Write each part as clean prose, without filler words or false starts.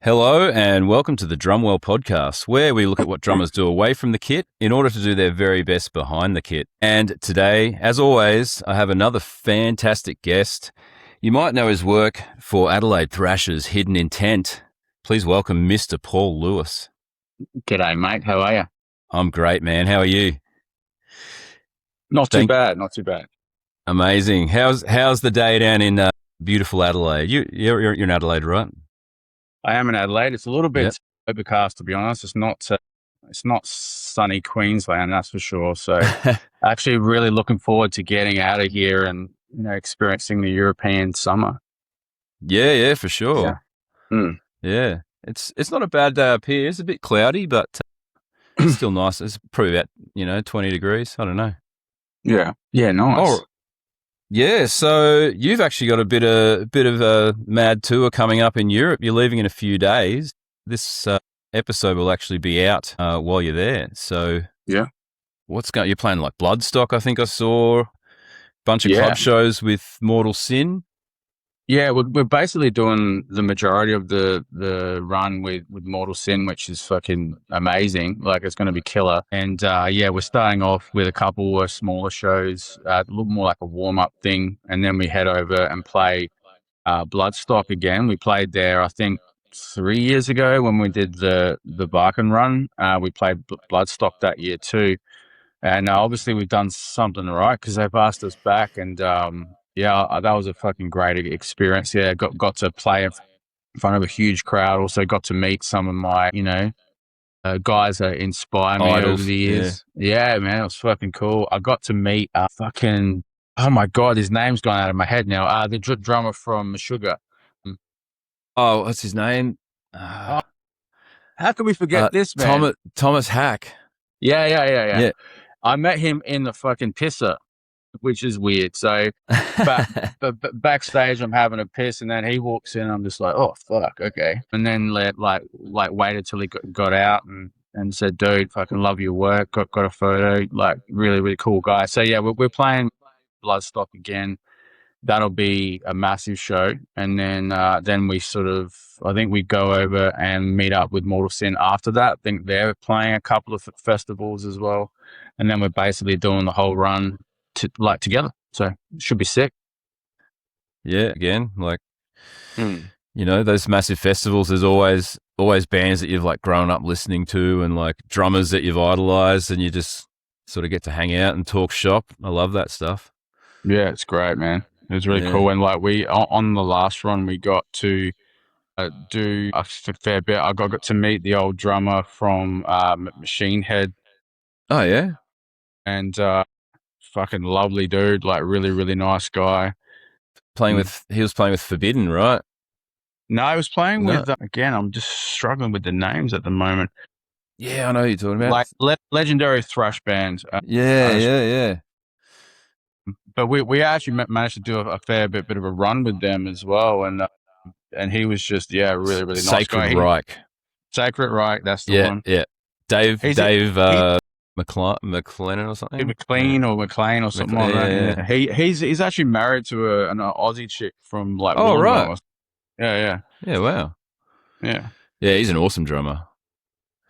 Hello and welcome to the Drumwell Podcast, where we look at what drummers do away from the kit in order to do their very best behind the kit. And today, as always, I have another fantastic guest. You might know his work for Adelaide Thrash's Hidden Intent. Please welcome Mr. Paul Lewis. G'day, mate. How are you? I'm great, man. How are you? Not too bad. Amazing. How's the day down in beautiful Adelaide? You're in Adelaide, right? I am in Adelaide. It's a little bit overcast, to be honest. It's not sunny Queensland, that's for sure. So actually really looking forward to getting out of here and, experiencing the European summer. Yeah, for sure. Yeah. Yeah. It's not a bad day up here. It's a bit cloudy, but it's still nice. It's probably about, 20 degrees. I don't know. Yeah. Yeah, nice. Oh, yeah, so you've actually got a bit of a mad tour coming up in Europe. You're leaving in a few days. This episode will actually be out while you're there. So yeah, you're playing like Bloodstock, I think I saw. Bunch of club shows with Mortal Sin. Yeah, we're basically doing the majority of the run with Mortal Sin, which is fucking amazing. Like, it's going to be killer. And we're starting off with a couple of smaller shows, a little more like a warm-up thing. And then we head over and play Bloodstock again. We played there, I think, 3 years ago when we did the Barkin run. We played Bloodstock that year too. And obviously we've done something right because they've asked us back, and that was a fucking great experience. Yeah, got to play in front of a huge crowd. Also got to meet some of my, guys that inspire me over the years. Yeah, man, it was fucking cool. I got to meet oh my God, his name's gone out of my head now. The drummer from Sugar. Oh, what's his name? How can we forget this, man? Thomas Hack. Yeah. I met him in the fucking pisser, which is weird. So but backstage, I'm having a piss, and then he walks in. I'm just like, oh, fuck, okay. And then waited till he got out and said, dude, fucking love your work. Got a photo. Like, really, really cool guy. So, yeah, we're playing Bloodstock again. That'll be a massive show. And then we I think we go over and meet up with Mortal Sin after that. I think they're playing a couple of festivals as well. And then we're basically doing the whole run together. So it should be sick. Yeah, again, those massive festivals, there's always bands that you've like grown up listening to and like drummers that you've idolized, and you just sort of get to hang out and talk shop. I love that stuff. Yeah, it's great, man. It was really cool. And we on the last run, we got to do a fair bit. I got to meet the old drummer from Machine Head. Oh, yeah? And fucking lovely dude, like really, really nice guy. He was playing with Forbidden, right? No, he was playing with, again, I'm just struggling with the names at the moment. Yeah, I know who you're talking about. Like legendary thrash band. Yeah. But we actually managed to do a fair bit of a run with them as well. And he was just, really, really nice Sacred guy. Reich. Sacred Reich, that's the one. Yeah. Dave McLennan or something? McLean or something like that. Yeah. He's actually married to an Aussie chick from like. Oh, right. Yeah. Yeah, wow. Yeah. Yeah, he's an awesome drummer.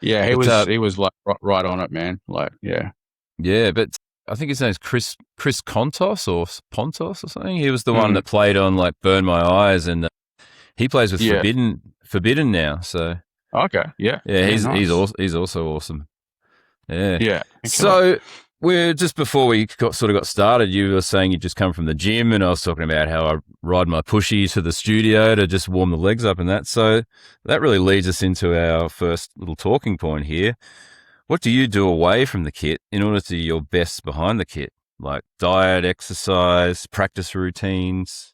Yeah, he was like right on it, man. Like, yeah. Yeah, but I think his name's Chris Pontos or something. He was the one that played on like Burn My Eyes, and he plays with Forbidden now. So okay, yeah. He's also awesome. Yeah. So we're just before we got started, you were saying you just come from the gym, and I was talking about how I ride my pushy to the studio to just warm the legs up and that. So that really leads us into our first little talking point here. What do you do away from the kit in order to do your best behind the kit? Like diet, exercise, practice routines?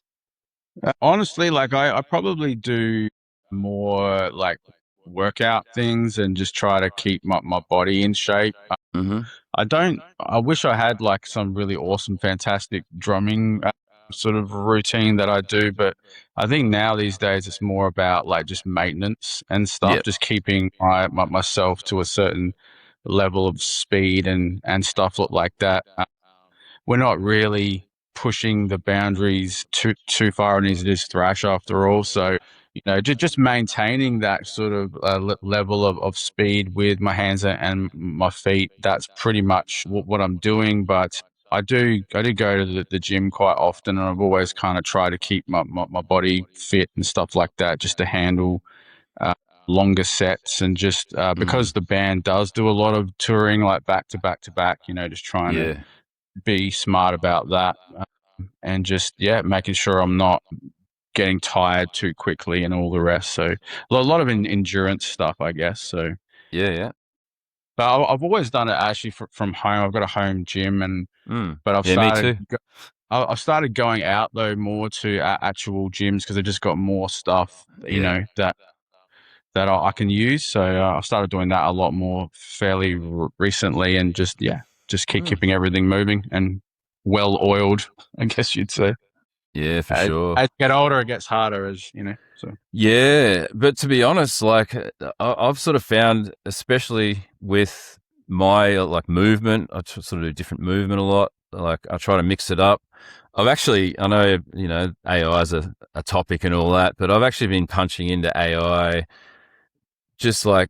Honestly, like I probably do more like workout things and just try to keep my body in shape. I wish I had like some really awesome, fantastic drumming sort of routine that I do, but I think now these days it's more about like just maintenance and stuff, just keeping myself to a certain level of speed and stuff like that. We're not really pushing the boundaries too far in this thrash after all, so just maintaining that sort of level of speed with my hands and my feet. That's pretty much what I'm doing. But I do go to the gym quite often, and I've always kind of tried to keep my body fit and stuff like that, just to handle longer sets, and just because the band does do a lot of touring, like back to back to back, just trying to be smart about that, and just making sure I'm not getting tired too quickly and all the rest. So a lot of endurance stuff, I guess. So yeah. But I've always done it actually from home. I've got a home gym, but I've me too. I've started going out though more to actual gyms, because I've just got more stuff, that I can use. So I've started doing that a lot more fairly recently, and just keeping everything moving and well oiled, I guess you'd say. Yeah, for sure. As you get older, it gets harder, so. Yeah, but to be honest, like I've sort of found, especially with my movement, I sort of do different movement a lot. Like I try to mix it up. I know, AI is a topic and all that, but I've actually been punching into AI, just like,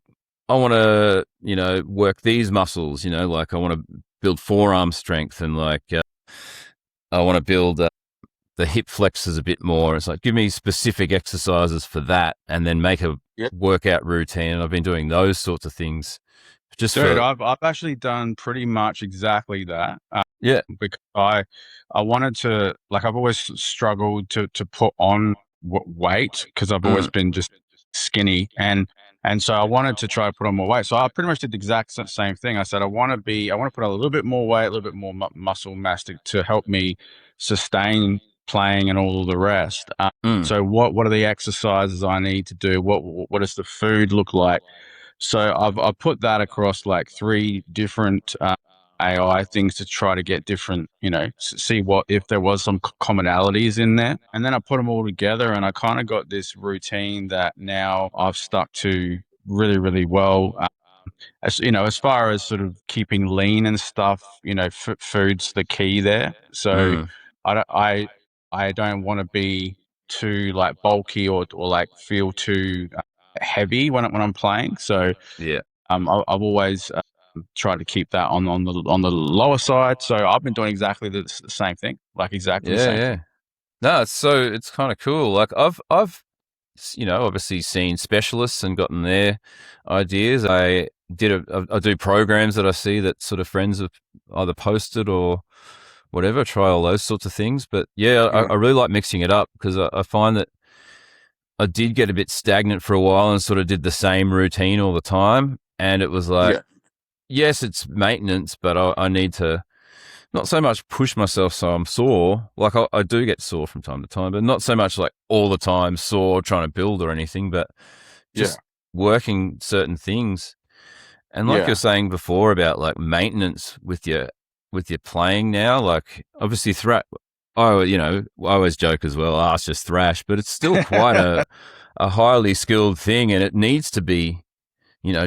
I want to, work these muscles, like I want to build forearm strength, and like I want to build the hip flexors a bit more. It's like, give me specific exercises for that, and then make a workout routine. And I've been doing those sorts of things. I've actually done pretty much exactly that. Because I wanted to, like, I've always struggled to put on weight, because I've always been just skinny, and so I wanted to try to put on more weight. So I pretty much did the exact same thing. I said, I want to put on a little bit more weight, a little bit more muscle mass to help me sustain playing and all of the rest. So what are the exercises I need to do? What does the food look like? So I've put that across like 3 different AI things to try to get different, see what if there was some commonalities in there, and then I put them all together, and I kind of got this routine that now I've stuck to really, really well. As far as sort of keeping lean and stuff, food's the key there. So I don't want to be too like bulky or like feel too heavy when I'm playing. So I've always tried to keep that on the lower side. So I've been doing exactly the same thing, like exactly the same thing. No, it's kind of cool. Like I've obviously seen specialists and gotten their ideas. I do programs that I see that sort of friends have either posted or whatever, try all those sorts of things. But I really like mixing it up, because I find that I did get a bit stagnant for a while and sort of did the same routine all the time. And it was like, yes, it's maintenance, but I need to not so much push myself so I'm sore. Like I do get sore from time to time, but not so much like all the time sore trying to build or anything, but just working certain things. And like you're saying before about like maintenance with your playing now, like obviously I always joke as well, it's just thrash, but it's still quite a highly skilled thing, and it needs to be,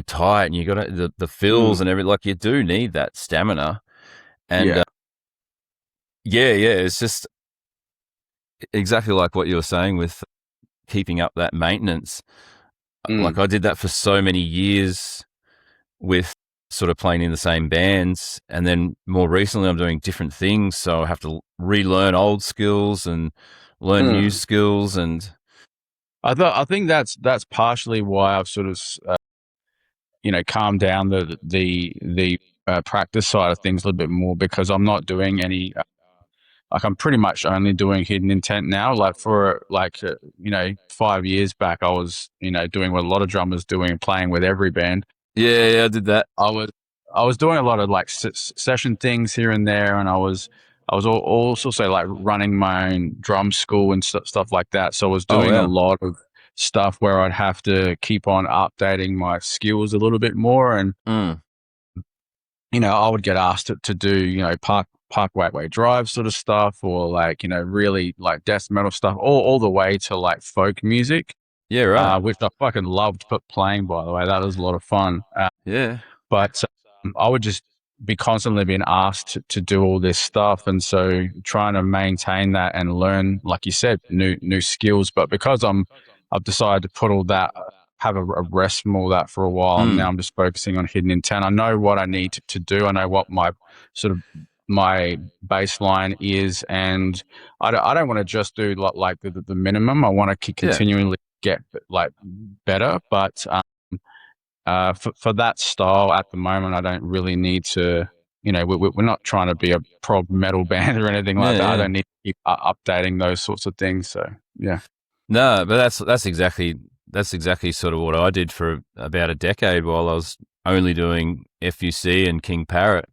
tight, and you got the fills and everything. Like you do need that stamina, and it's just exactly like what you were saying with keeping up that maintenance. Like I did that for so many years with sort of playing in the same bands, and then more recently I'm doing different things, so I have to relearn old skills and learn new skills. And I think that's partially why I've sort of calmed down the practice side of things a little bit more, because I'm not doing any like, I'm pretty much only doing hidden intent now. Like for 5 years back, I was doing what a lot of drummers doing and playing with every band. Yeah, I did that. I was doing a lot of like session things here and there, and I was also say like running my own drum school and stuff like that. So I was doing a lot of stuff where I'd have to keep on updating my skills a little bit more, and I would get asked to do Parkway Drive sort of stuff, or like really like death metal stuff, all the way to like folk music. Yeah, right. Which I fucking loved playing, by the way. That was a lot of fun. But I would just be constantly being asked to do all this stuff, and so trying to maintain that and learn, like you said, new skills. But because I'm I've decided to put all that, have a rest from all that for a while. And now I'm just focusing on hidden intent. I know what I need to do. I know what my sort of my baseline is, and I don't want to just do like the minimum. I want to continually get like better, but for that style at the moment, I don't really need to. We're not trying to be a prog metal band or anything like that. I don't need to keep updating those sorts of things. So yeah. No, but that's exactly sort of what I did for about a decade while I was only doing FUC and King Parrot,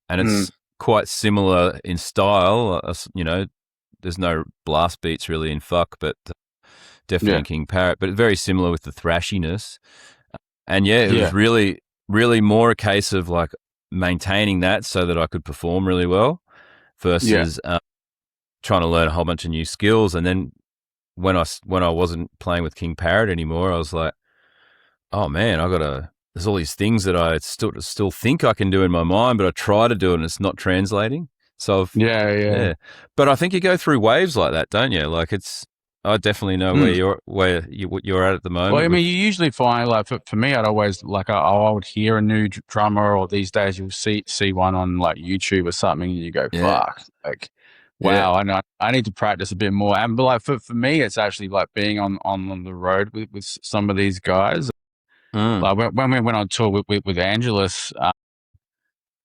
and it's quite similar in style. There's no blast beats really in fuck, but definitely in King Parrot. But very similar with the thrashiness, and it was really, really more a case of like maintaining that so that I could perform really well, versus trying to learn a whole bunch of new skills. And then when I wasn't playing with King Parrot anymore, I was like, oh man, there's all these things that I still think I can do in my mind, but I try to do it and it's not translating. So but I think you go through waves like that, don't you? Like I definitely know where you're at the moment. Well, I mean, you usually find like for me, I'd always like I would hear a new drummer, or these days you'll see one on like YouTube or something, and you go, fuck, like. Wow, I need to practice a bit more. And but like for me, it's actually like being on the road with some of these guys. Like when we went on tour with Angelus,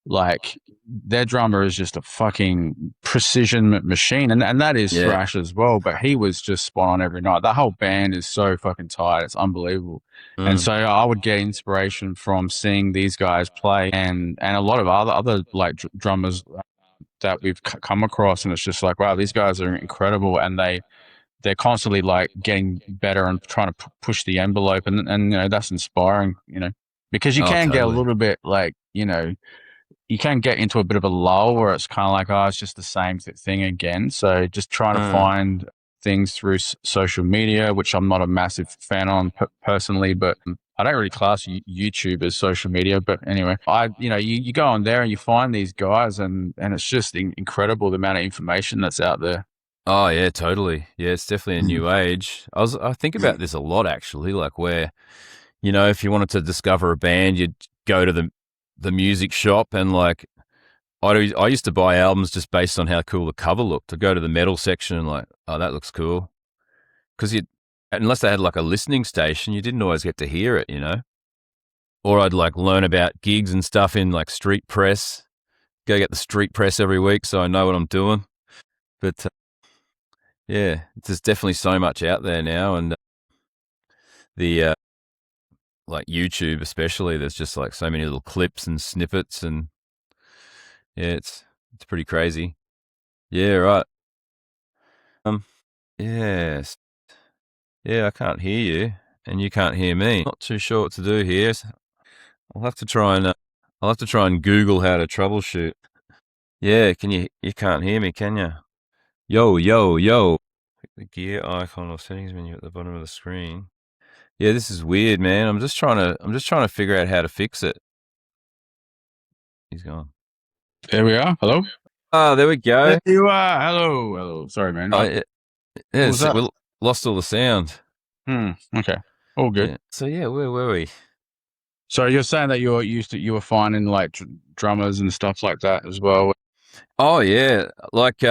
like their drummer is just a fucking precision machine, and that is thrash as well. But he was just spot on every night. That whole band is so fucking tight; it's unbelievable. And so I would get inspiration from seeing these guys play, and a lot of other like drummers that we've come across, and it's just like, wow, these guys are incredible, and they're constantly like getting better and trying to push the envelope, and that's inspiring, because you can get a little bit like, you can get into a bit of a lull where it's kind of like, oh, it's just the same thing again. So just trying to find things through social media, which I'm not a massive fan on personally, but I don't really class YouTube as social media. But anyway, you go on there and you find these guys, and it's just incredible the amount of information that's out there. Oh yeah, totally. Yeah, it's definitely a new age. I think about this a lot actually, like where, if you wanted to discover a band, you'd go to the music shop, and like I used to buy albums just based on how cool the cover looked. To go to the metal section and like, oh, that looks cool, because unless they had like a listening station, you didn't always get to hear it, Or I'd like learn about gigs and stuff in like street press. Go get the street press every week so I know what I'm doing. But there's definitely so much out there now, and the like YouTube especially, there's just like so many little clips and snippets, and it's pretty crazy. Yeah, right. Yes. Yeah, I can't hear you, and you can't hear me. Not too sure what to do here. I'll have to try and Google how to troubleshoot. Yeah, you can't hear me, can you? Yo, yo, yo. Click the gear icon or settings menu at the bottom of the screen. Yeah, this is weird, man. I'm just trying to figure out how to fix it. He's gone. There we are. Hello. There we go. There you are. Hello. Sorry, man. We lost all the sound. Okay. All good. Yeah. So where were we? So you're saying that you were finding like drummers and stuff like that as well? Oh yeah, like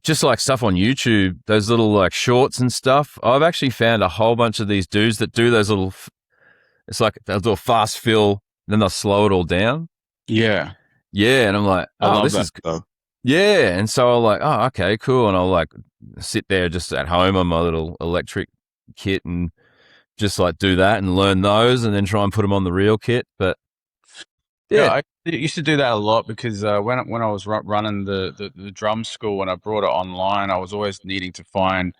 just like stuff on YouTube, those little like shorts and stuff. I've actually found a whole bunch of these dudes that do those little. It's like they'll do a fast fill, then they'll slow it all down. Yeah. Yeah, and I'm like, oh, this is cool. Yeah, and so I'm like, oh, okay, cool, and I'll like sit there just at home on my little electric kit and just like do that and learn those, and then try and put them on the real kit. But I used to do that a lot because when I was running the drum school, when I brought it online, I was always needing to find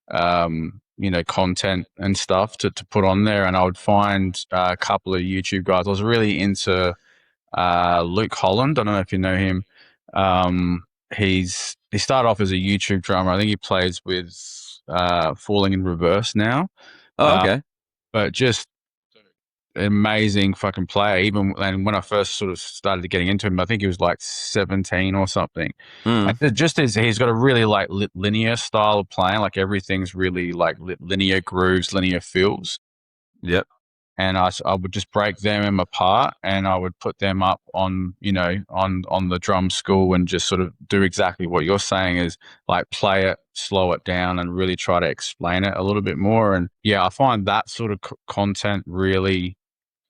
content and stuff to put on there, and I would find a couple of YouTube guys. I was really into Luke Holland. I don't know if you know him. He started off as a YouTube drummer. I think he plays with Falling in Reverse now. Oh, okay. But just an amazing fucking player. Even and when I first sort of started getting into him, I think he was like 17 or something. And just as he's got a really like linear style of playing, like everything's really like linear grooves, linear feels. Yep. And I would just break them apart, and I would put them up on, you know, on the drum school, and just sort of do exactly what you're saying, is like play it, slow it down, and really try to explain it a little bit more. And yeah, I find that sort of content really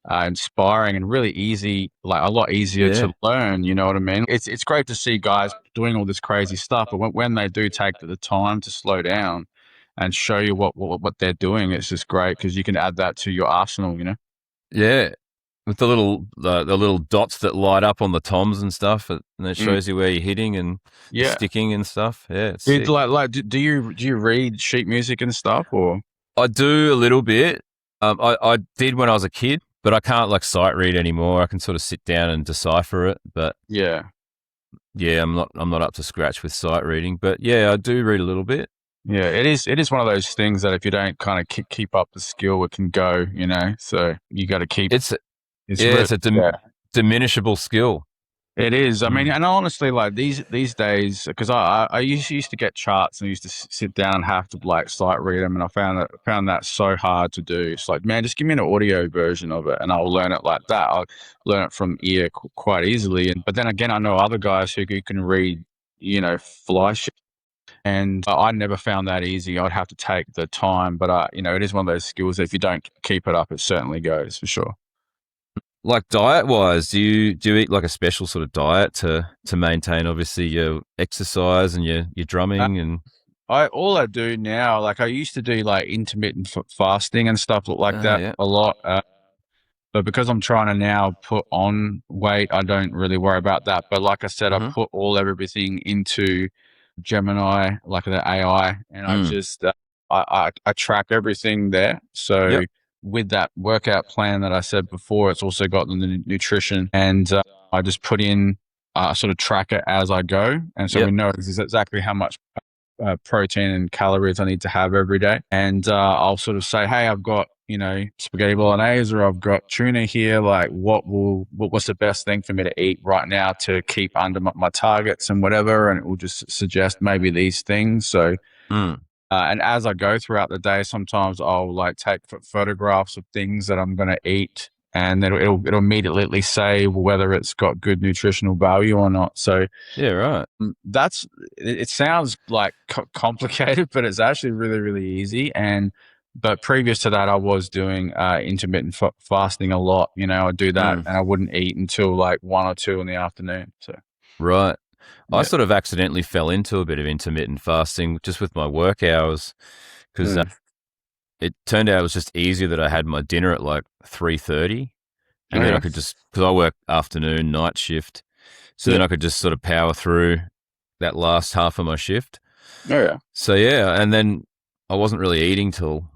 inspiring and really easy, like a lot easier to learn. You know what I mean? It's great to see guys doing all this crazy stuff, but when they do take the time to slow down and show you what they're doing, it's just great, because you can add that to your arsenal, you know? Yeah. With the little dots that light up on the toms and stuff, and it shows you where you're hitting and sticking and stuff. Yeah, it's sick. Do you read sheet music and stuff, or? I do a little bit. I did when I was a kid, but I can't like sight read anymore. I can sort of sit down and decipher it, but yeah, I'm not up to scratch with sight reading. But yeah, I do read a little bit. Yeah, it is one of those things that if you don't kind of keep up the skill, it can go, you know. So you got to keep. It's a diminishable skill. It is. I mean, and honestly, like these days, because I used to get charts and I used to sit down and have to like sight read them, and I found that so hard to do. It's like, man, just give me an audio version of it, and I'll learn it like that. I'll learn it from ear quite easily. But then again, I know other guys who can read, you know, fly shit. And I never found that easy. I'd have to take the time, but you know, it is one of those skills that if you don't keep it up, it certainly goes, for sure. Like diet wise, do you eat like a special sort of diet to maintain obviously your exercise and your drumming? And all I do now, like I used to do like intermittent fasting and stuff like that a lot. But because I'm trying to now put on weight, I don't really worry about that. But like I said, I put everything into Gemini, like the AI, and I just I track everything there. So with that workout plan that I said before, it's also got the nutrition, and I just put in sort of track it as I go, and so we know exactly how much protein and calories I need to have every day. And I'll sort of say, hey, I've got, you know, spaghetti bolognese, or I've got tuna here. Like, what's the best thing for me to eat right now to keep under my targets and whatever? And it will just suggest maybe these things. So, and as I go throughout the day, sometimes I'll like take photographs of things that I'm going to eat, and then it'll immediately say whether it's got good nutritional value or not. So yeah, right. It sounds like complicated, but it's actually really, really easy. But previous to that, I was doing intermittent fasting a lot. You know, I'd do that, and I wouldn't eat until like 1 or 2 in the afternoon. So right. I sort of accidentally fell into a bit of intermittent fasting just with my work hours, because it turned out it was just easier that I had my dinner at like 3:30, and then I could just, because I work afternoon, night shift, so then I could just sort of power through that last half of my shift. So yeah, and then I wasn't really eating till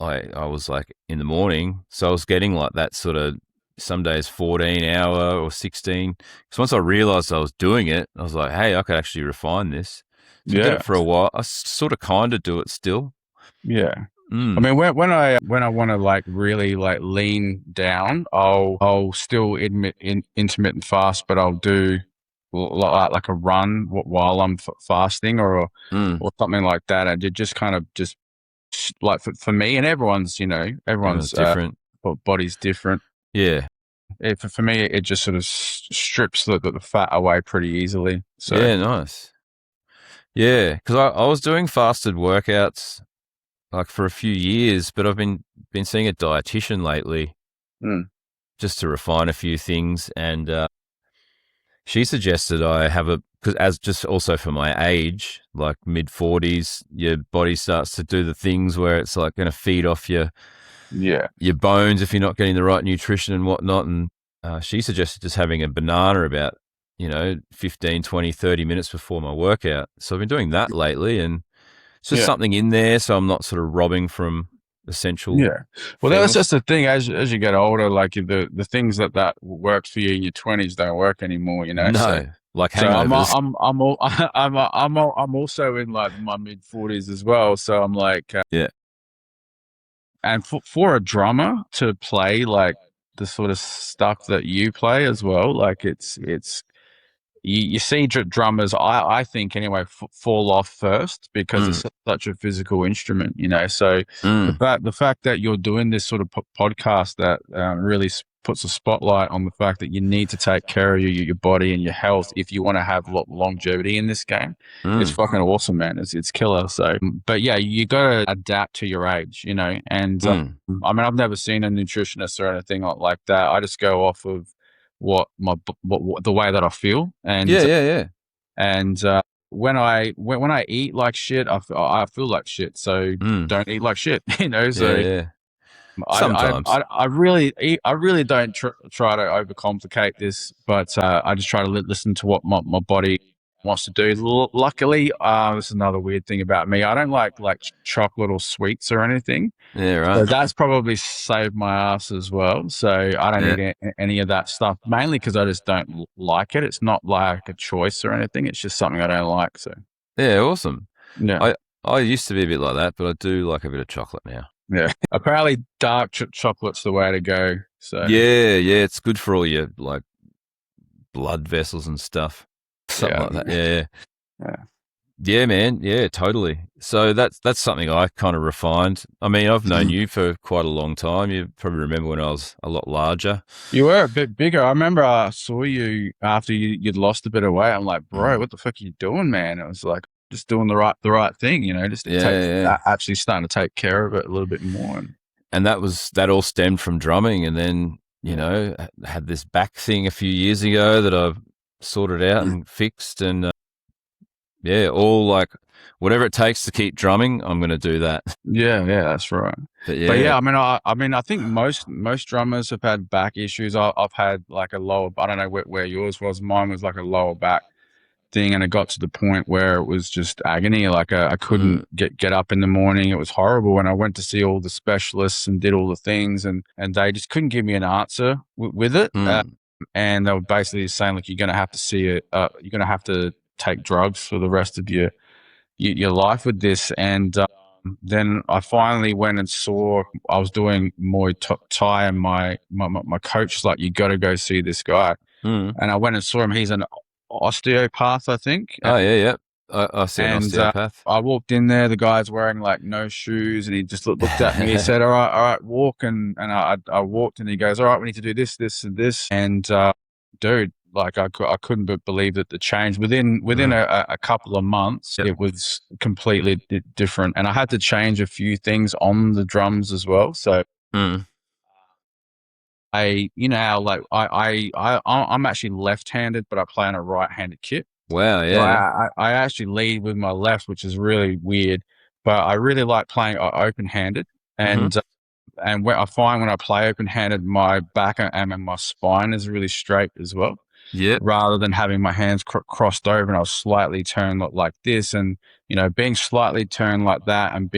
I was like in the morning, so I was getting like that sort of some days 14-hour or 16. Because once I realized I was doing it, I was like, hey, I could actually refine this. So I did it for a while. I sort of kind of do it still. Yeah. I mean, when I want to like really like lean down, I'll still intermittent fast, but I'll do like a run while I'm fasting, or something like that. And it just kind of just like for me, and everyone's different. Body's different. Yeah. For me, it just sort of strips the fat away pretty easily. So yeah, nice. Yeah, because I was doing fasted workouts like for a few years, but I've been seeing a dietitian lately just to refine a few things, and she suggested I have because as just also for my age, like mid-40s, your body starts to do the things where it's like going to feed off your bones if you're not getting the right nutrition and whatnot. And she suggested just having a banana about 15, 20, 30 minutes before my workout. So I've been doing that lately, and it's just something in there, so I'm not sort of robbing from essential. Yeah. Well, that's just the thing. As you get older, like the things that worked for you in your 20s don't work anymore. No, so, like hangovers. So I'm also in like my mid 40s as well. So I'm like, and for a drummer to play like the sort of stuff that you play as well, like it's you see drummers, I think anyway, fall off first because it's such a physical instrument, you know. So the fact that you're doing this sort of podcast that really puts a spotlight on the fact that you need to take care of your body and your health if you want to have longevity in this game. It's fucking awesome, man. It's killer. So, but yeah, you got to adapt to your age, you know. And I mean, I've never seen a nutritionist or anything like that. I just go off of what the way that I feel, and and when I eat like shit, I feel like shit. So don't eat like shit, you know. So sometimes I really don't try to overcomplicate this, but I just try to listen to what my body wants to do. Luckily, this is another weird thing about me. I don't like chocolate or sweets or anything. Yeah, right. So that's probably saved my ass as well. So I don't eat any of that stuff, mainly because I just don't like it. It's not like a choice or anything. It's just something I don't like. So yeah, awesome. Yeah, I used to be a bit like that, but I do like a bit of chocolate now. Yeah, apparently dark chocolate's the way to go. So yeah, it's good for all your like blood vessels and stuff, something like that. Yeah, man. Yeah, totally. So that's something I kind of refined. I mean, I've known you for quite a long time. You probably remember when I was a lot larger. You were a bit bigger. I remember I saw you after you'd lost a bit of weight. I'm like, bro, what the fuck are you doing, man? It was like just doing the right thing, you know, just actually starting to take care of it a little bit more. And that all stemmed from drumming, and then you know had this back thing a few years ago that I've sorted out and fixed, and all like whatever it takes to keep drumming, I'm going to do that. Yeah, that's right. But yeah, I mean, I think most drummers have had back issues. I've had like a lower, I don't know where yours was. Mine was like a lower back thing, and it got to the point where it was just agony. Like I couldn't get up in the morning. It was horrible. And I went to see all the specialists and did all the things, and they just couldn't give me an answer with it. And they were basically saying, like, you're going to have to see it. You're going to have to take drugs for the rest of your life with this. And then I finally went and saw, I was doing Muay Thai, and my coach was like, you got to go see this guy. And I went and saw him. He's an osteopath, I think. Oh, yeah. I see an osteopath. I walked in there. The guy's wearing like no shoes, and he just looked at me. He said, all right, walk. And I walked, and he goes, all right, we need to do this, this, and this. And dude, like I couldn't believe that the change within a couple of months, it was completely different. And I had to change a few things on the drums as well. So I'm actually left-handed, but I play on a right-handed kit. Wow, yeah. So I actually lead with my left, which is really weird, but I really like playing open-handed. And when I find when I play open-handed, my back and my spine is really straight as well. Yeah. Rather than having my hands crossed over, and I'll slightly turn like this, and you know, being slightly turned like that, and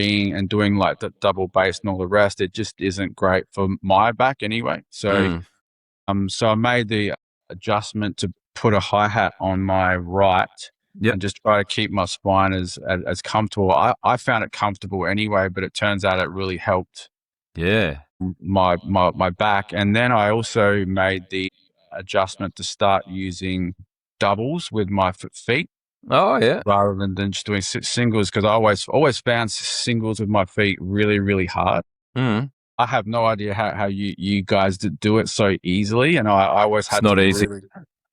doing like the double bass and all the rest, it just isn't great for my back anyway. So, so I made the adjustment to put a hi-hat on my right, and just try to keep my spine as comfortable. I found it comfortable anyway, but it turns out it really helped. Yeah. My back, and then I also made the adjustment to start using doubles with my feet. Oh yeah, rather than just doing singles, because I always found singles with my feet really, really hard. I have no idea how you guys do it so easily, and I always had. It's not easy.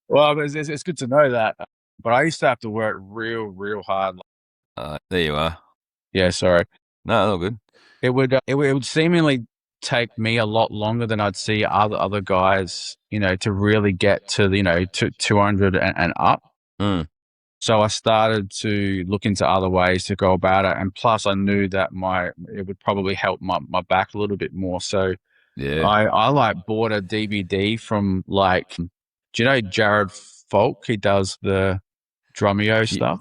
Well, it's good to know that, but I used to have to work real hard. There you are. Yeah, sorry. No, all good. It would seemingly take me a lot longer than I'd see other guys, you know, to really get to, you know, to 200 and up. So I started to look into other ways to go about it, and plus I knew that it would probably help my back a little bit more. So I like bought a DVD from, like, do you know Jared Falk? He does the Drumeo stuff.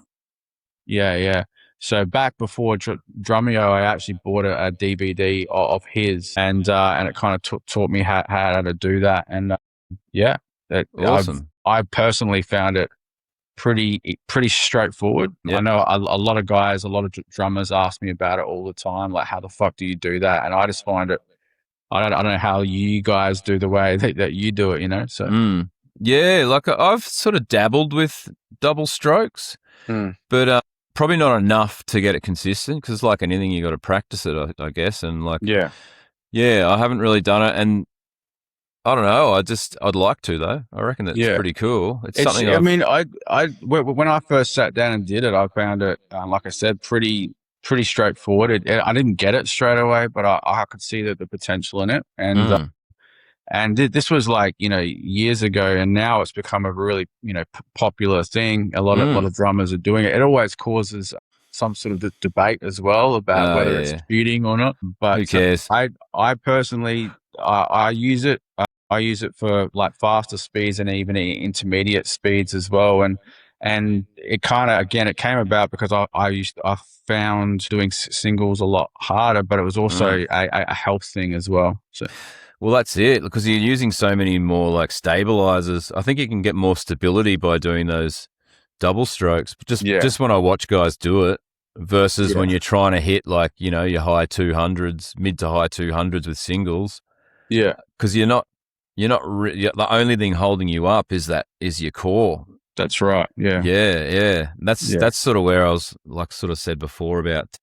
Yeah. So back before Drumeo, I actually bought a DVD of his, and it kind of taught me how to do that. And awesome. I personally found it pretty straightforward. Yep. I know a lot of guys, a lot of drummers ask me about it all the time. Like, how the fuck do you do that? And I just find it, I don't know how you guys do the way that you do it, you know? So, yeah, like I've sort of dabbled with double strokes, but probably not enough to get it consistent, because like anything, you got to practice it, I guess. And like, yeah, I haven't really done it. And I don't know. I'd like to though. I reckon that's pretty cool. It's something. I mean, when I first sat down and did it, I found it, like I said, pretty straightforward. I didn't get it straight away, but I could see the potential in it, and this was like, you know, years ago, and now it's become a really, you know, popular thing. A lot of drummers are doing it. It always causes some sort of debate as well about whether it's cheating or not. But who cares? I personally, I use it. I use it for like faster speeds and even intermediate speeds as well. And it kind of, again, it came about because I found doing singles a lot harder, but it was also a health thing as well. So. Well, that's it, because you're using so many more like stabilizers. I think you can get more stability by doing those double strokes. Just when I watch guys do it versus when you're trying to hit like, you know, your high 200s, mid to high 200s with singles. Yeah. Because you're not the only thing holding you up is your core. That's right. Yeah. Yeah. That's sort of where I was, like sort of said before, about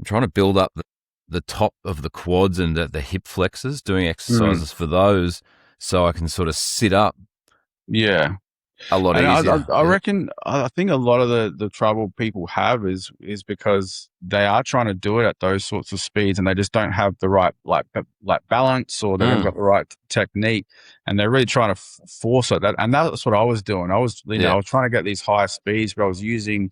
I'm trying to build up the top of the quads and the hip flexors, doing exercises for those, so I can sort of sit up. Yeah. A lot easier. I reckon, I think a lot of the trouble people have is because they are trying to do it at those sorts of speeds, and they just don't have the right like balance, or they haven't got the right technique, and they're really trying to force it. And that's what I was doing. I was, you know, I was trying to get these high speeds, but I was using,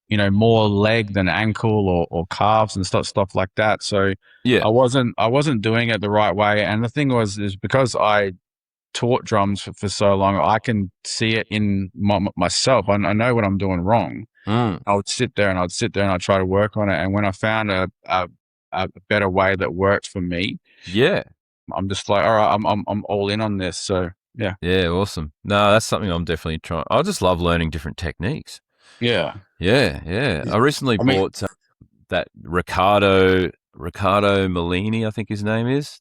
you know, more leg than ankle or calves and stuff like that. So I wasn't doing it the right way. And the thing is because I taught drums for so long, I can see it in myself. I know when I'm doing wrong. I would sit there and I'd try to work on it. And when I found a better way that worked for me, I'm just like, all right, I'm all in on this. So yeah. Yeah, awesome. No, that's something I'm definitely trying. I just love learning different techniques. Yeah. I recently bought that Riccardo Mellini, I think his name is.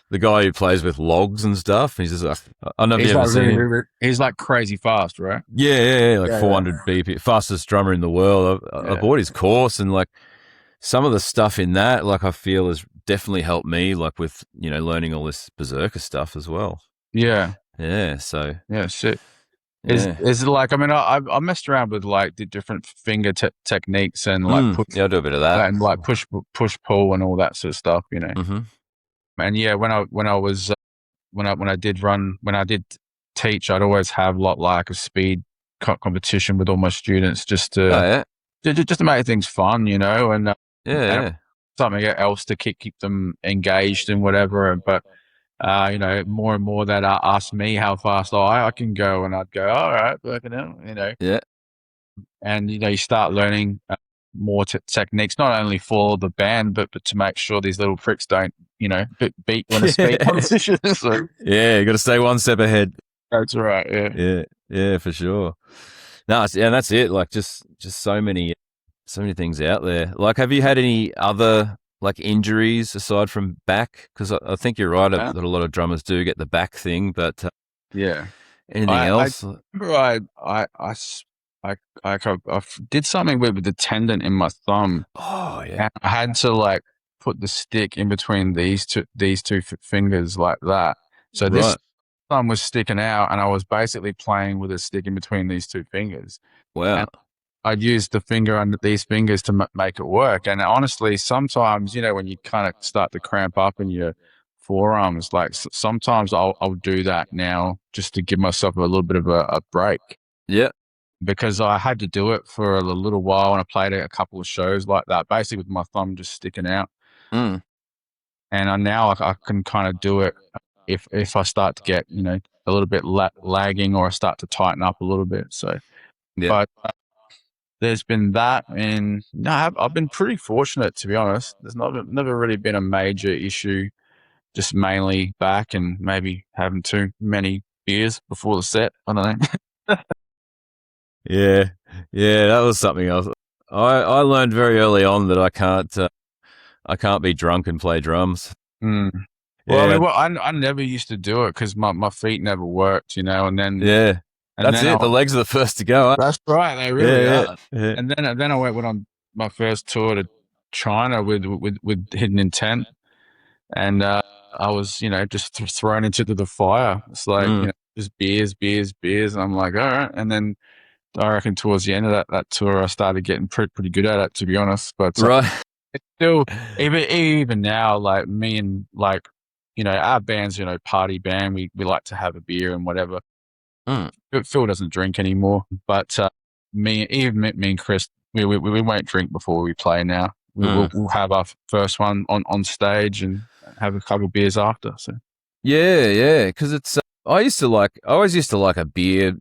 The guy who plays with logs and stuff. He's just like, I don't know if you've ever seen him. He's like crazy fast, right? Yeah, like 400 BP, fastest drummer in the world. I bought his course, and like some of the stuff in that, like I feel has definitely helped me, like with, you know, learning all this berserker stuff as well. Yeah. So shit. Is it like, I mean, I messed around with like the different finger techniques and like I'll do a bit of that, and like push pull and all that sort of stuff, you know. And yeah, when I did teach, I'd always have like a speed competition with all my students, just to make things fun, you know, and something else to keep them engaged and whatever. But you know, more and more that asked me how fast I can go, and I'd go, all right, working out, you know. Yeah. And you know, you start learning more techniques, not only for the band, but to make sure these little pricks don't, you know, beat on a speed competition. So, you got to stay one step ahead. That's right. Yeah, for sure. No, and that's it. Like just so many things out there. Like, have you had any other like injuries aside from back? Because I think you're right that a lot of drummers do get the back thing, but anything else? I did something with the tendon in my thumb. Oh yeah. And I had to like put the stick in between these two fingers like that. So this thumb was sticking out, and I was basically playing with a stick in between these two fingers. Wow. And I'd use the finger under these fingers to make it work. And honestly, sometimes, you know, when you kind of start to cramp up in your forearms, like sometimes I'll do that now just to give myself a little bit of a break. Yeah. Because I had to do it for a little while, and I played a couple of shows like that, basically with my thumb just sticking out. And now I can kind of do it if I start to get, you know, a little bit lagging, or I start to tighten up a little bit. So, but there's been that, and no, I've been pretty fortunate, to be honest. There's never really been a major issue, just mainly back and maybe having too many beers before the set. I don't know. Yeah, yeah, that was something else. I learned very early on that I can't be drunk and play drums. Mm. Well, I Yeah, mean, well, I never used to do it because my feet never worked, and then yeah, and that's then it. The legs are the first to go. Huh? that's right, they really Yeah, are. yeah, And then I went on my first tour to China with Hidden Intent, and I was just thrown into the fire. It's like mm, just beers, and I'm like, all right. And then I reckon towards the end of that tour, I started getting pretty good at it, to be honest. But right. it's still even now, like me and like our band's party band. We like to have a beer and whatever. Mm, Phil doesn't drink anymore, but me and Chris, we won't drink before we play now. mm. We'll have our first one on stage and have a couple of beers after. So Yeah, yeah, because it's. I always used to like a beer,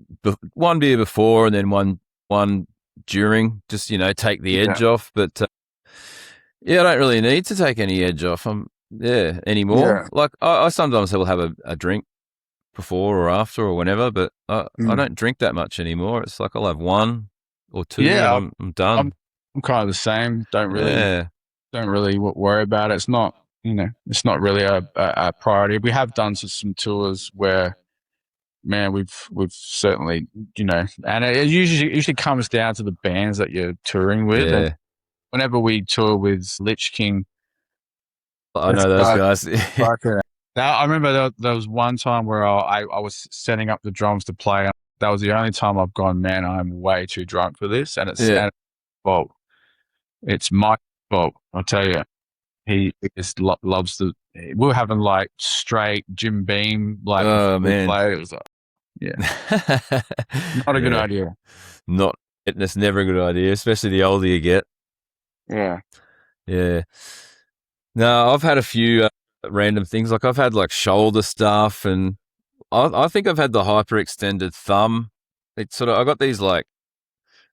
one beer before and then one during, just take the edge off. But yeah, I don't really need to take any edge off. Anymore. yeah, Like I sometimes will have a drink before or after or whenever, but I mm. don't drink that much anymore. It's like I'll have one or two and yeah. I'm I'm done. I'm kind of the same. Yeah, Don't really worry about it. It's not it's not really a priority. We have done some tours where, man, we've certainly, and it usually comes down to the bands that you're touring with. And yeah. whenever we tour with Lich King, I it's know those guys. like now I remember there was one time where I was setting up the drums to play. That was the only time I've gone, man, I'm way too drunk for this, and Yeah. it's fault. It's my fault. I'll tell you. He just loves the. We were having like straight Jim Beam like Oh before we man. played. It was like, yeah, not a good Yeah. idea. Not. That's never a good idea, especially the older you get. Yeah. Yeah. No, I've had a few random things. Like I've had like shoulder stuff, and I think I've had the hyperextended thumb. It's sort of I got these like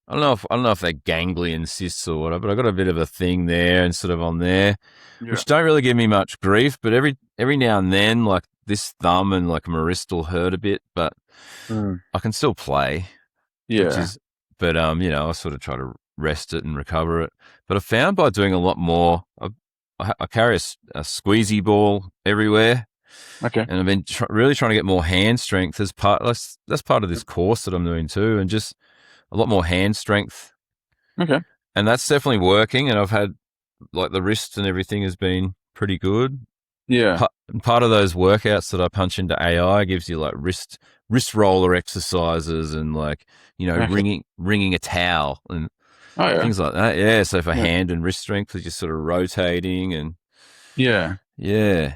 I don't know if they're ganglion cysts or whatever, but I got a bit of a thing there and sort of on there, Yeah. which don't really give me much grief. But every now and then, like this thumb and like my wrist will hurt a bit, but I can still play. Yeah. Which is, but I sort of try to rest it and recover it. But I found by doing a lot more, I carry a squeezy ball everywhere. Okay. And I've been really trying to get more hand strength as part. That's part of this course that I'm doing too, and just a lot more hand strength. Okay. And that's definitely working. And I've had like the wrist and everything has been pretty good. Yeah. Part of those workouts that I punch into AI gives you like wrist roller exercises and like wringing a towel and things like that. Yeah. So for hand and wrist strength, you're just sort of rotating and yeah. Yeah.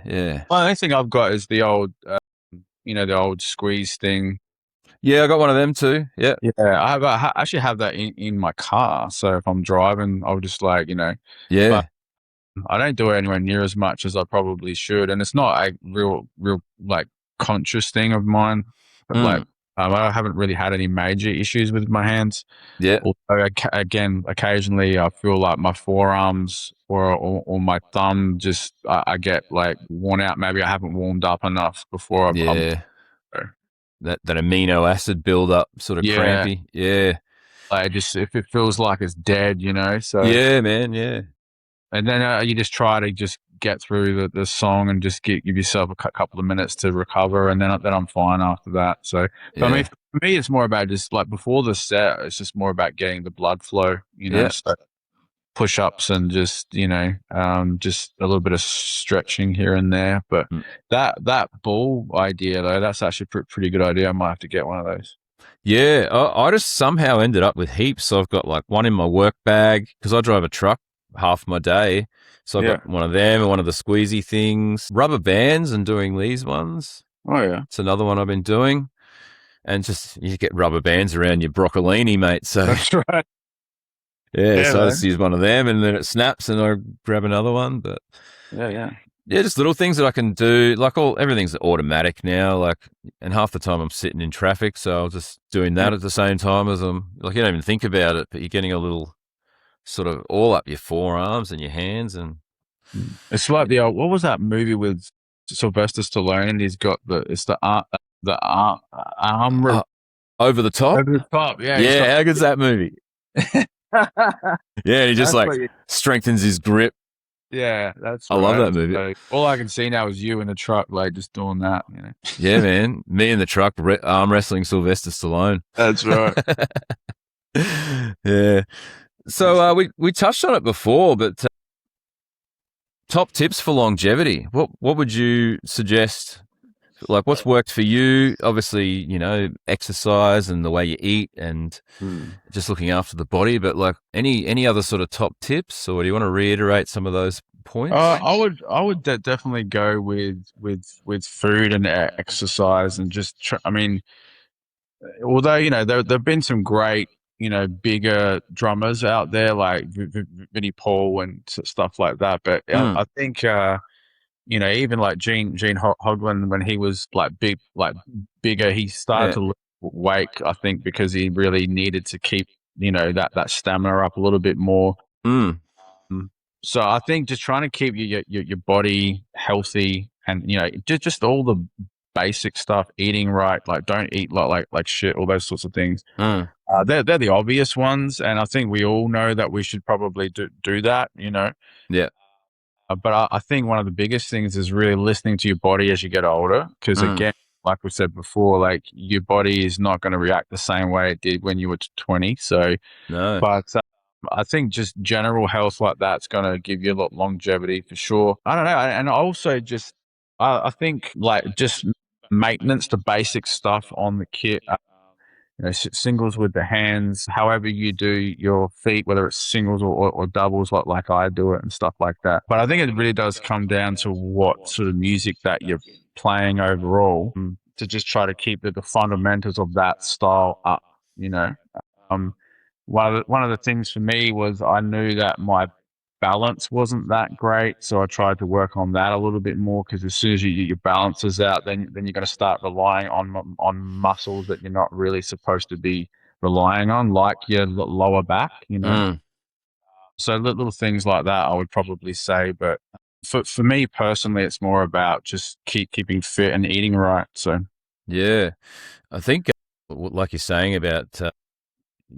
Well, the only thing I've got is the old, the old squeeze thing. Yeah, I got one of them too. Yeah. Yeah, I actually have that in my car. So if I'm driving, I'll just like, Yeah. but I don't do it anywhere near as much as I probably should. And it's not a real like conscious thing of mine. But like, I haven't really had any major issues with my hands. Yeah. Although again, occasionally I feel like my forearms or my thumb just, I get like worn out. Maybe I haven't warmed up enough before that amino acid buildup, sort of crampy. Yeah. Like if it feels like it's dead, so. Yeah, man. Yeah. And then you just try to just get through the song and just give yourself a couple of minutes to recover. And then I'm fine after that. So, but I mean, for me, it's more about just like before the set, it's just more about getting the blood flow, so push-ups and just, just a little bit of stretching here and there. But that ball idea though, that's actually a pretty good idea. I might have to get one of those. Yeah, I just somehow ended up with heaps. So I've got like one in my work bag because I drive a truck half my day. So I've got one of them and one of the squeezy things, rubber bands and doing these ones. Oh, yeah. It's another one I've been doing. And just you get rubber bands around your broccolini, mate. So that's right. Yeah, so I just use one of them and then it snaps and I grab another one. But yeah, just little things that I can do. Like everything's automatic now. Like, and half the time I'm sitting in traffic, so I'm just doing that at the same time as I'm like you don't even think about it, but you're getting a little sort of all up your forearms and your hands, and it's like the what was that movie with Sylvester Stallone? And he's got the arm. Over the Top? Over the Top, yeah. Yeah, how good's that movie? Yeah, and he just strengthens his grip. Yeah, that's I love that movie. So, all I can see now is you in the truck, like just doing that, you know. Yeah, man. Me in the truck arm wrestling Sylvester Stallone. That's right. Yeah. So we touched on it before, but top tips for longevity. What would you suggest? Like, what's worked for you? Obviously, you know, exercise and the way you eat and just looking after the body. But like, any other sort of top tips, or do you want to reiterate some of those points? I would definitely go with food and exercise and just. I mean, although you know there've been some great, you know, bigger drummers out there like Vinnie Paul and stuff like that, but I think. You know, even like Gene Hoglan, when he was like bigger, he started to lose weight, I think, because he really needed to keep, you know, that stamina up a little bit more. So I think just trying to keep your body healthy and, you know, just all the basic stuff, eating right, like don't eat like shit, all those sorts of things. They're the obvious ones, and I think we all know that we should probably do that, you know. Yeah. But I think one of the biggest things is really listening to your body as you get older. Because again, like we said before, like your body is not going to react the same way it did when you were 20. So, no. But I think just general health like that's going to give you a lot of longevity for sure. I don't know. And also just, I think like just maintenance, the basic stuff on the kit. You know, singles with the hands, however you do your feet, whether it's singles or doubles, like I do it and stuff like that. But I think it really does come down to what sort of music that you're playing overall, to just try to keep the fundamentals of that style up, you know. One of the things for me was I knew that my balance wasn't that great, so I tried to work on that a little bit more, because as soon as your balance is out, then you're going to start relying on muscles that you're not really supposed to be relying on, like your lower back, you know. So little things like that I would probably say, but for me personally, it's more about just keeping fit and eating right. So yeah, I think like you're saying about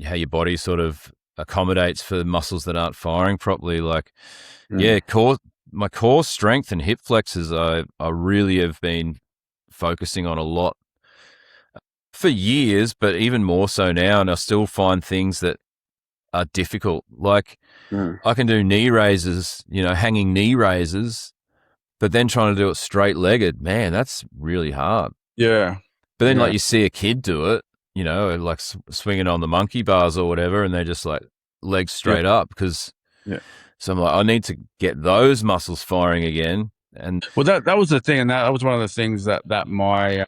how your body sort of accommodates for muscles that aren't firing properly. Like, my core strength and hip flexors, I really have been focusing on a lot for years, but even more so now. And I still find things that are difficult. Like, I can do knee raises, you know, hanging knee raises, but then trying to do it straight legged, man, that's really hard. Yeah. But then like you see a kid do it, you know, like swinging on the monkey bars or whatever, and they just like legs straight up because. So I'm like, I need to get those muscles firing again. And well, that was the thing, and that was one of the things that my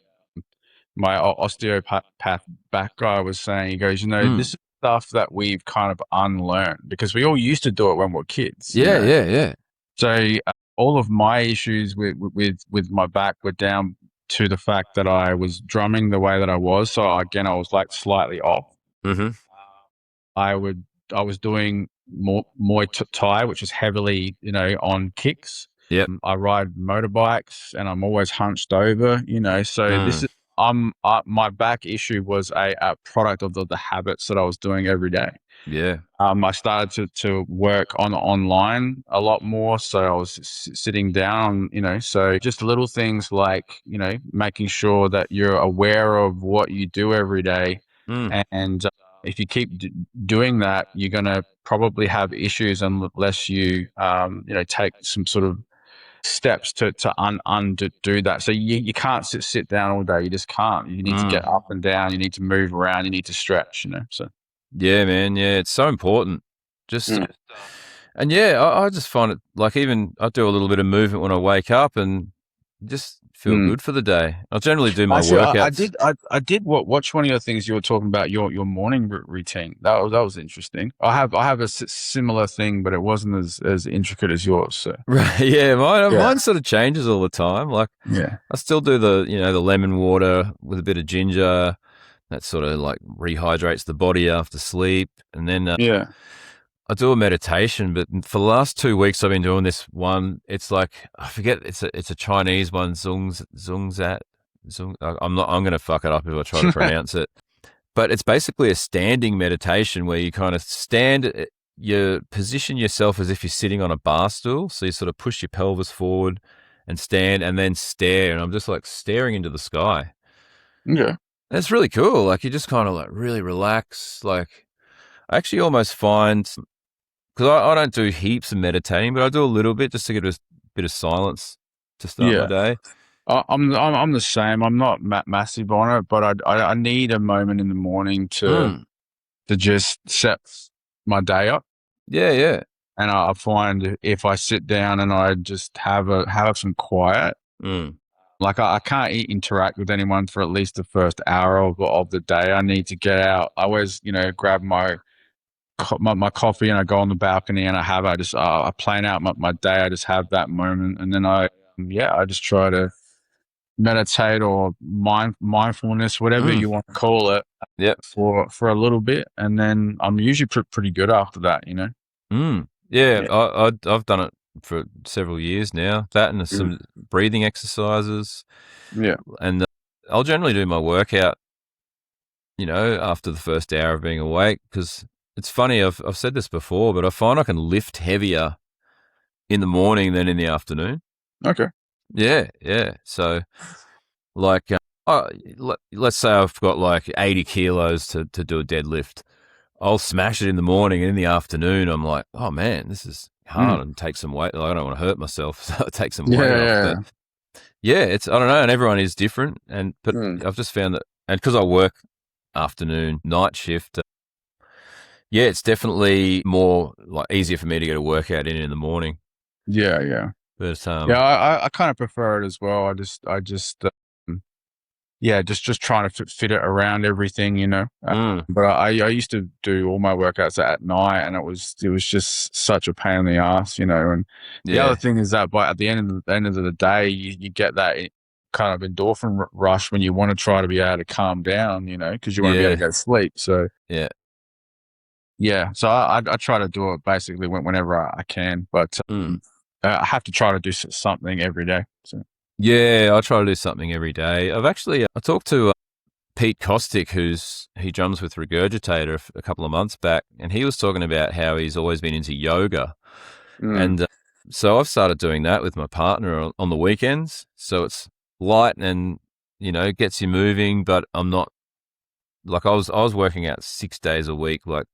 osteopath back guy was saying. He goes, you know, this is stuff that we've kind of unlearned because we all used to do it when we were kids. Yeah. So all of my issues with my back were down to the fact that I was drumming the way that I was. So again, I was like slightly off. I was doing Muay Thai, which is heavily, you know, on kicks. I ride motorbikes and I'm always hunched over, you know. So this is my back issue was a product of the habits that I was doing every day. I started to work online a lot more, so I was sitting down, you know. So just little things like, you know, making sure that you're aware of what you do every day, and if you keep doing that, you're going to probably have issues unless you, you know, take some sort of steps to undo that. So you can't sit down all day. You just can't. You need to get up and down. You need to move around. You need to stretch, you know. So yeah, man. Yeah, it's so important. And I just find it like, even I do a little bit of movement when I wake up and just feel good for the day. I generally do my workouts. I did watch one of your things. You were talking about your morning routine. That was interesting. I have a similar thing, but it wasn't as intricate as yours. So. Right, yeah, mine sort of changes all the time. Like, I still do the lemon water with a bit of ginger. That sort of like rehydrates the body after sleep, and then I do a meditation, but for the last 2 weeks I've been doing this one. It's like, I forget, it's a Chinese one, Zungzat. I'm going to fuck it up if I try to pronounce it. but it's basically a standing meditation where you kind of stand, you position yourself as if you're sitting on a bar stool. So you sort of push your pelvis forward and stand and then stare. And I'm just like staring into the sky. Yeah. It's really cool. Like you just kind of like really relax. Like I actually almost find, because I don't do heaps of meditating, but I do a little bit just to get a bit of silence to start my day. I'm the same. I'm not massive on it, but I need a moment in the morning to just set my day up. Yeah. And I find if I sit down and I just have some quiet, like I can't interact with anyone for at least the first hour of the day. I need to get out. I always, grab my coffee and I go on the balcony and I plan out my day. I just have that moment, and then I just try to meditate or mindfulness, whatever you want to call it, for a little bit, and then I'm usually pretty good after that. I've done it for several years now. That and some breathing exercises. Yeah, and I'll generally do my workout, after the first hour of being awake, because it's funny. I've said this before, but I find I can lift heavier in the morning than in the afternoon. Okay. Yeah. So, like, let's say I've got like 80 kilos to do a deadlift. I'll smash it in the morning, and in the afternoon, I'm like, oh man, this is hard, and take some weight. Like, I don't want to hurt myself, so I take some weight off. But it's, I don't know, and everyone is different. But I've just found that, and because I work afternoon, night shift, it's definitely more like easier for me to get a workout in the morning. Yeah. But I kind of prefer it as well. I just just trying to fit it around everything, But I used to do all my workouts at night, and it was just such a pain in the ass, And the other thing is that at the end of the day, you get that kind of endorphin rush when you want to try to be able to calm down, because you want to be able to go to sleep. So so I try to do it basically whenever I can, but I have to try to do something every day. So. Yeah, I try to do something every day. I talked to Pete Kostick, he drums with Regurgitator a couple of months back, and he was talking about how he's always been into yoga. And so I've started doing that with my partner on the weekends. So it's light and, gets you moving, but I'm not, like I was working out 6 days a week, like,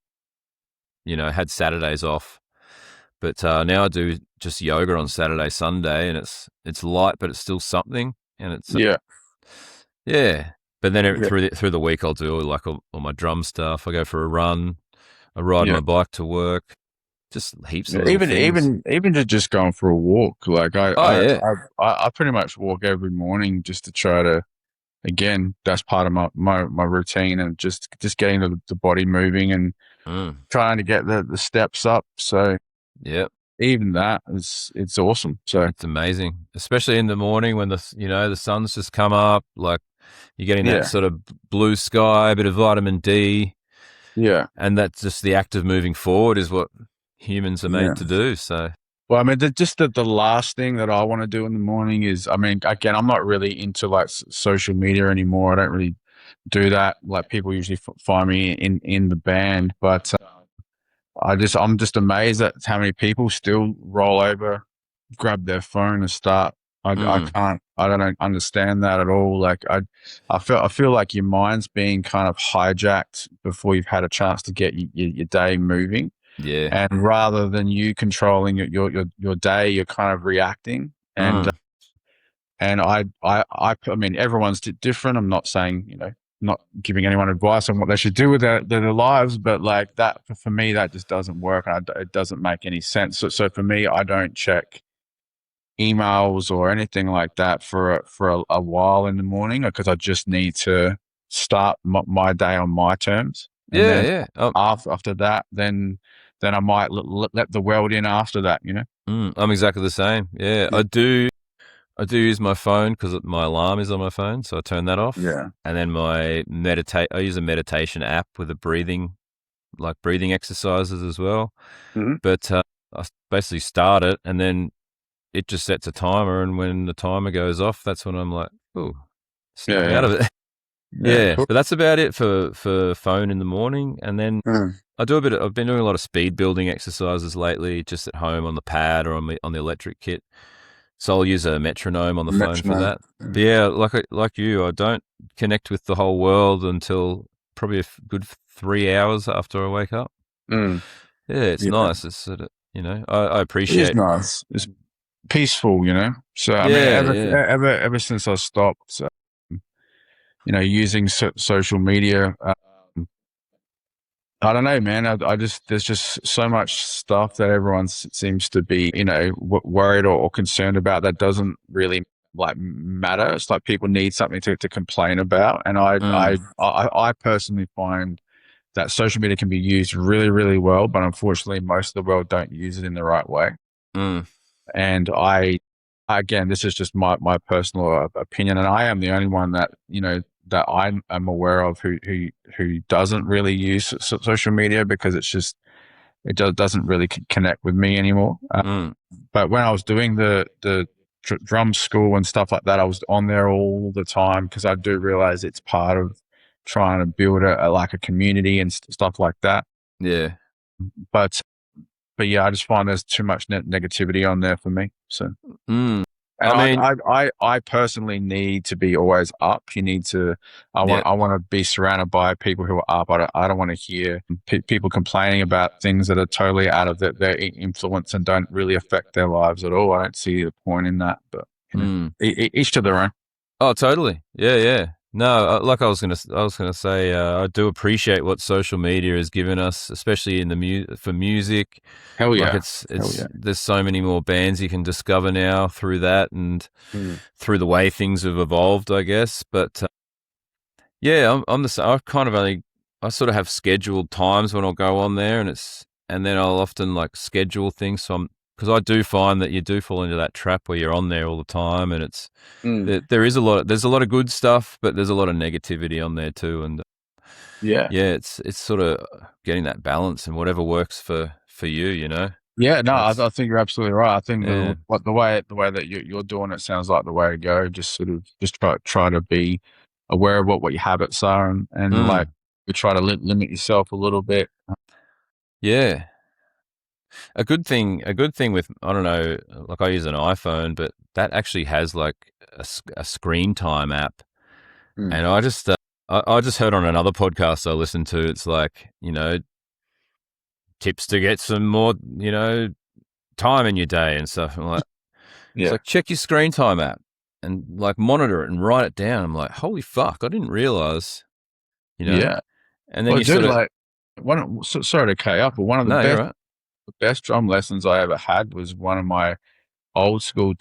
had Saturdays off. But now I do just yoga on Saturday, Sunday, and it's light, but it's still something. And it's But then through the week, I'll do like all my drum stuff. I go for a run. I ride my bike to work. Just heaps of little things. Even just going for a walk. Like I pretty much walk every morning just to try to. Again, that's part of my routine, and just getting the body moving and trying to get the steps up. So. Even that it's awesome. So it's amazing, especially in the morning when the sun's just come up. Like you're getting that sort of blue sky, a bit of vitamin D. Yeah, and that's just the act of moving forward is what humans are made to do. So, well, I mean, the last thing that I want to do in the morning is, I mean, again, I'm not really into like social media anymore. I don't really do that. Like people usually find me in the band, but. I'm just amazed at how many people still roll over, grab their phone and start. I don't understand that at all. Like I feel like your mind's being kind of hijacked before you've had a chance to get your day moving. Yeah. And rather than you controlling your day, you're kind of reacting. And I mean, everyone's different. I'm not saying, not giving anyone advice on what they should do with their lives, but like that, for me, that just doesn't work. It doesn't make any sense. So for me, I don't check emails or anything like that for a while in the morning, because I just need to start my day on my terms. And then after that, then I might let the world in after that, I'm exactly the same. Yeah. I do use my phone because my alarm is on my phone, so I turn that off. Yeah. And then I use a meditation app with breathing exercises as well. But I basically start it, and then it just sets a timer, and when the timer goes off, that's when I'm like, oh, snap out of it. Yeah, cool. but that's about it for phone in the morning, and then I've been doing a lot of speed building exercises lately, just at home on the pad or on the electric kit. So I'll use a metronome on the phone for that. But yeah, like you, I don't connect with the whole world until probably a good 3 hours after I wake up. Yeah, it's nice. It's sort of, I appreciate. It is nice. It's peaceful, So I mean, ever since I stopped, using social media. I don't know, man. I just, there's just so much stuff that everyone seems to be, worried or concerned about that doesn't really matter. It's like people need something to complain about. And I personally find that social media can be used really, really well, but unfortunately most of the world don't use it in the right way. And again, this is just my personal opinion, and I am the only one that, that I'm aware of who doesn't really use social media, because it doesn't really connect with me anymore. But when I was doing the drum school and stuff like that, I was on there all the time, because I do realize it's part of trying to build a community and stuff like that. Yeah. But yeah, I just find there's too much negativity on there for me. So. And I personally need to be always up. I want to be surrounded by people who are up. I don't want to hear people complaining about things that are totally out of their influence and don't really affect their lives at all. I don't see the point in that, but each to their own. Oh, totally. Yeah. No, like I was gonna say, I do appreciate what social media has given us, especially in for music. Hell yeah! Like there's so many more bands you can discover now through that, and through the way things have evolved, I guess. But yeah, I sort of have scheduled times when I'll go on there, and then I'll often schedule things. So because I do find that you do fall into that trap where you're on there all the time, and there's a lot of good stuff, but there's a lot of negativity on there too. And it's sort of getting that balance and whatever works for you, Yeah, no, I think you're absolutely right. I think the way that you're doing it sounds like the way to go. Just try to be aware of what your habits are, and you try to limit yourself a little bit. Yeah. A good thing with, I don't know, I use an iPhone, but that actually has a screen time app. And I just heard on another podcast I listened to, it's tips to get some more, time in your day and stuff. I'm like, it's check your screen time app and monitor it and write it down. I'm like, holy fuck, I didn't realize, Yeah. And then sorry to cut you up, but one of the best drum lessons I ever had was one of my old school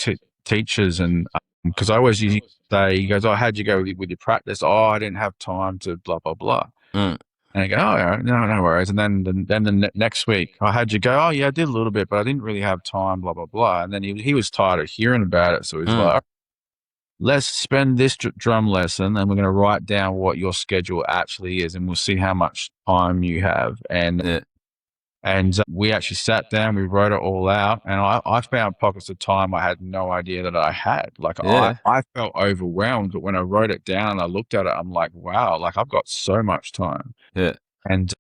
teachers, and because I always used to say, he goes, "Oh, how'd you go with your practice?" "Oh, I didn't have time to blah blah blah." And I go, "Oh, no worries." And then the next week, "Oh, how'd you go?" "Oh, yeah, I did a little bit, but I didn't really have time, blah blah blah." And then he was tired of hearing about it, so he's like, "Let's spend this drum lesson, and we're going to write down what your schedule actually is, and we'll see how much time you have." And we actually sat down, we wrote it all out, and I found pockets of time I had no idea that I had. I felt overwhelmed, but when I wrote it down and I looked at it, I'm like, wow, I've got so much time. Yeah. And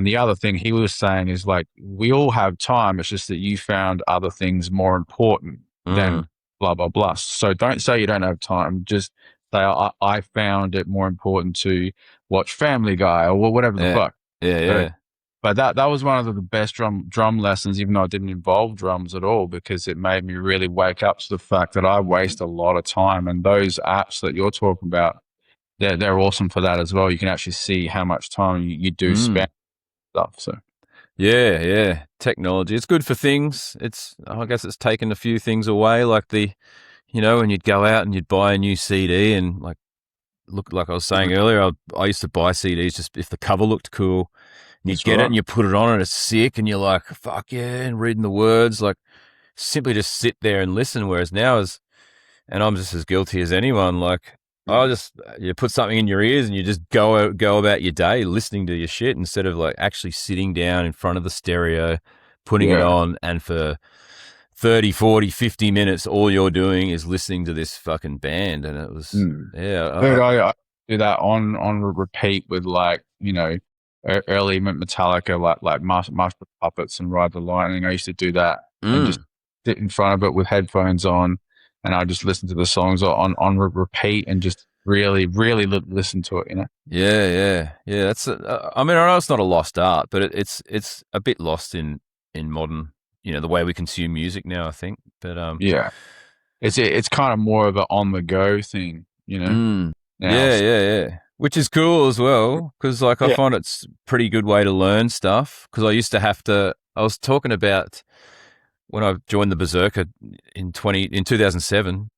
the other thing he was saying is we all have time. It's just that you found other things more important than blah, blah, blah. So don't say you don't have time. Just say, I found it more important to watch Family Guy or whatever the fuck. Yeah. But that was one of the best drum lessons, even though it didn't involve drums at all, because it made me really wake up to the fact that I waste a lot of time. And those apps that you're talking about, they're awesome for that as well. You can actually see how much time you do spend stuff. So yeah, technology. It's good for things. I guess it's taken a few things away, when you'd go out and you'd buy a new CD and like I was saying earlier, I used to buy CDs just if the cover looked cool. And you get it and you put it on and it's sick and you're like, fuck yeah, and reading the words, simply just sit there and listen. Whereas now and I'm just as guilty as anyone, you put something in your ears and you just go about your day listening to your shit instead of actually sitting down in front of the stereo, putting it on, and for 30, 40, 50 minutes, all you're doing is listening to this fucking band. And it was, do that on repeat with like, early Metallica, like Master Puppets and Ride the Lightning. I used to do that and just sit in front of it with headphones on, and I just listen to the songs on repeat and just really, really listen to it, Yeah. That's. I mean, I know it's not a lost art, but it's a bit lost in modern, the way we consume music now, I think. But yeah, it's kind of more of an on the go thing, now. Yeah. Which is cool as well, because like I find it's a pretty good way to learn stuff. Because I used to have to. I was talking about when I joined the Berserker in 2007.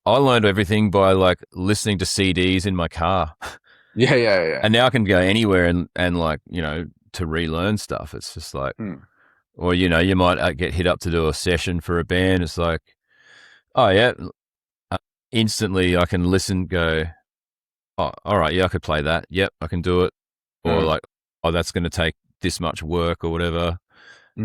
I learned everything by like listening to CDs in my car. Yeah. And now I can go anywhere and like, to relearn stuff. It's just like, or, you might get hit up to do a session for a band. It's like, oh yeah, instantly I can listen, go, oh, all right, yeah, I could play that. Yep, I can do it. Or like, oh, that's going to take this much work or whatever.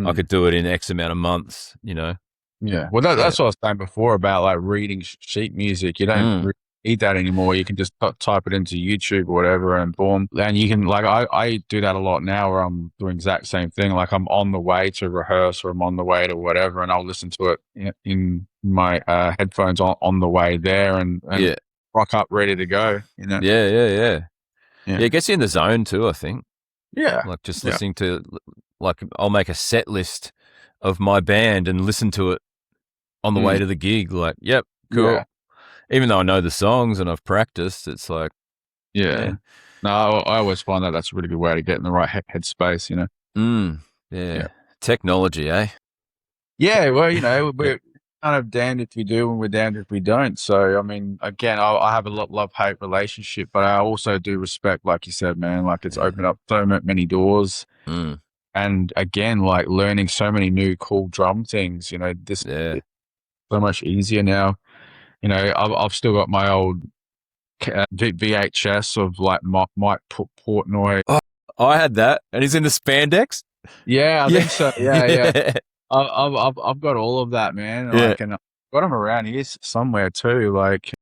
I could do it in X amount of months, Yeah. Well, that's what I was saying before about like reading sheet music. You don't need that anymore. You can just type it into YouTube or whatever, and boom. And you can like I do that a lot now, where I'm doing the exact same thing. Like I'm on the way to rehearse, or I'm on the way to whatever, and I'll listen to it in my headphones on the way there, and rock up ready to go. Yeah. It gets you in the zone too, I think. Yeah. Like just listening to, like I'll make a set list of my band and listen to it on the way to the gig. Like, yep, cool. Yeah. Even though I know the songs and I've practiced, it's like, No, I always find that that's a really good way to get in the right headspace, Yeah. Technology, eh? Yeah, well, we're kind of damned if we do and we're damned if we don't. So, I mean, again, I have a love-hate relationship, but I also do respect, like you said, man, like it's opened up so many doors. And again, like learning so many new cool drum things, this is so much easier now. I've still got my old VHS of like Mike Portnoy. Oh, I had that, and he's in the spandex. Yeah, I think so. Yeah. I've got all of that, man. Like, and I've got them around here somewhere too. Like,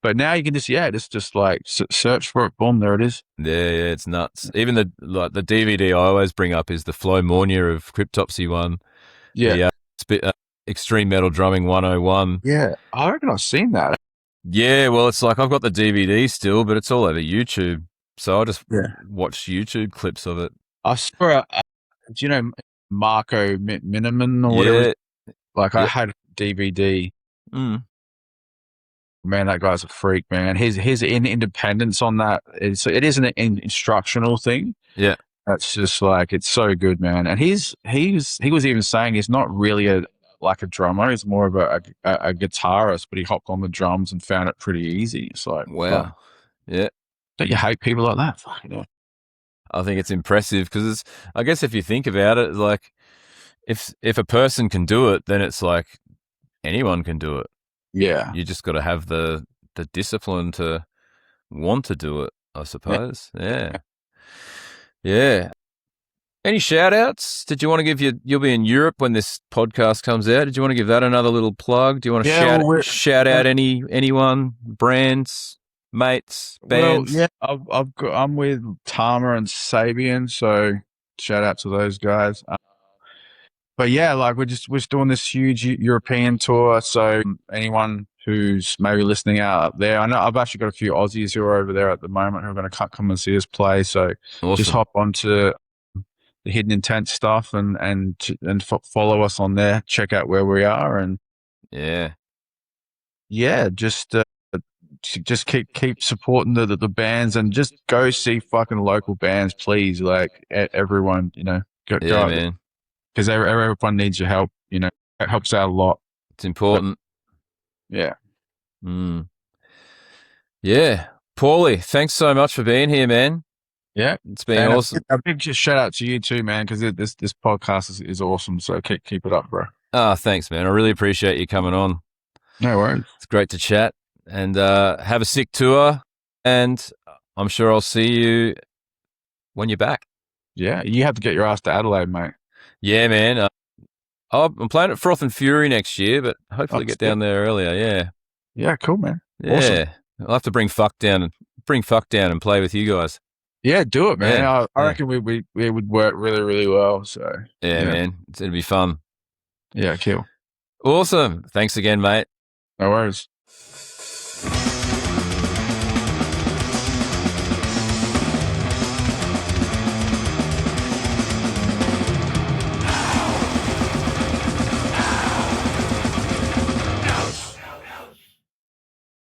but now you can just like search for it. Boom, there it is. Yeah, it's nuts. Even the DVD I always bring up is the Flo Mornier of Cryptopsy one. Yeah. Extreme Metal Drumming 101. Yeah, I reckon I've seen that. Yeah, well, it's like I've got the DVD still, but it's all over YouTube. So I just watch YouTube clips of it. I saw, do you know Marco Miniman or whatever? Like I had a DVD. Man, that guy's a freak, man. His independence on that it is an instructional thing. Yeah, that's just like it's so good, man. And he was even saying he's not really a drummer. He's more of a guitarist, but he hopped on the drums and found it pretty easy. It's like, wow, yeah. Don't you hate people like that? Fuck yeah. I think it's impressive because I guess if you think about it, like if a person can do it, then it's like anyone can do it. Yeah. You just got to have the discipline to want to do it, I suppose. Yeah. Any shout outs? Did you want to give you'll be in Europe when this podcast comes out. Did you want to give that another little plug? Do you want to shout out anyone, brands, mates, bands? Well, yeah, I'm with Tama and Sabian, so shout out to those guys. But yeah, like we're doing this huge European tour. So anyone who's maybe listening out there, I know I've actually got a few Aussies who are over there at the moment who are going to come and see us play. So just hop onto the Hidden Intent stuff and follow us on there. Check out where we are and just keep supporting the bands and just go see fucking local bands, please. Like everyone, go man. Because everyone needs your help, it helps out a lot. It's important. Yeah. Yeah. Paulie, thanks so much for being here, man. Yeah. It's been awesome. A big shout out to you too, man, because this podcast is awesome. So keep it up, bro. Thanks, man. I really appreciate you coming on. No worries. It's great to chat and have a sick tour. And I'm sure I'll see you when you're back. Yeah. You have to get your ass to Adelaide, mate. Yeah, man. I'm playing at Froth and Fury next year, but hopefully get down there earlier. Yeah. Yeah, cool, man. Yeah. Awesome. I'll have to bring Fuck down bring Fuck down and play with you guys. Yeah, do it, man. I reckon we would work really, really well. So yeah, man, it'd be fun. Yeah, cool. Awesome. Thanks again, mate. No worries.